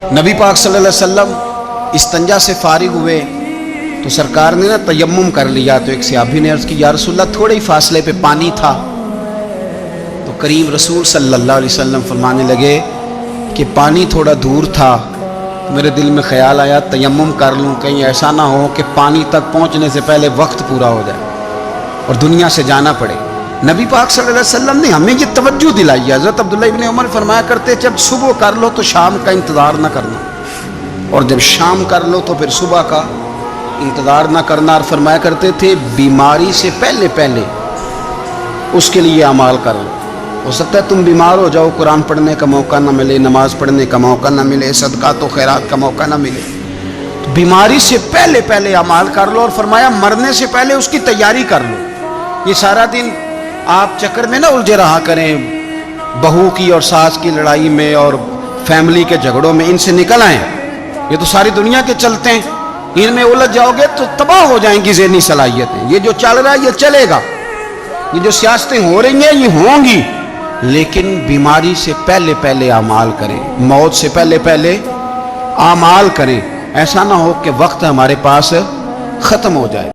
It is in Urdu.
نبی پاک صلی اللہ علیہ وسلم استنجا سے فارغ ہوئے تو سرکار نے تیمم کر لیا، تو ایک صحابی نے عرض کی یا رسول اللہ تھوڑے ہی فاصلے پہ پانی تھا، تو کریم رسول صلی اللہ علیہ وسلم فرمانے لگے کہ پانی تھوڑا دور تھا، میرے دل میں خیال آیا تیمم کر لوں، کہیں ایسا نہ ہو کہ پانی تک پہنچنے سے پہلے وقت پورا ہو جائے اور دنیا سے جانا پڑے۔ نبی پاک صلی اللہ علیہ وسلم نے ہمیں یہ توجہ دلائی ہے۔ حضرت عبداللہ ابن عمر فرمایا کرتے جب صبح کر لو تو شام کا انتظار نہ کرنا، اور جب شام کر لو تو پھر صبح کا انتظار نہ کرنا، اور فرمایا کرتے تھے بیماری سے پہلے پہلے اس کے لیے اعمال کر لو۔ ہو سکتا ہے تم بیمار ہو جاؤ، قرآن پڑھنے کا موقع نہ ملے، نماز پڑھنے کا موقع نہ ملے، صدقات و خیرات کا موقع نہ ملے، تو بیماری سے پہلے پہلے اعمال کر لو، اور فرمایا مرنے سے پہلے اس کی تیاری کر لو۔ یہ سارا دن آپ چکر میں نہ الجھے رہا کریں، بہو کی اور ساس کی لڑائی میں اور فیملی کے جھگڑوں میں، ان سے نکل آئیں۔ یہ تو ساری دنیا کے چلتے ہیں، ان میں الجھ جاؤ گے تو تباہ ہو جائیں گی ذہنی صلاحیتیں۔ یہ جو چل رہا ہے یہ چلے گا، یہ جو سیاستیں ہو رہی ہیں یہ ہوں گی، لیکن بیماری سے پہلے پہلے اعمال کریں، موت سے پہلے پہلے اعمال کریں، ایسا نہ ہو کہ وقت ہمارے پاس ختم ہو جائے۔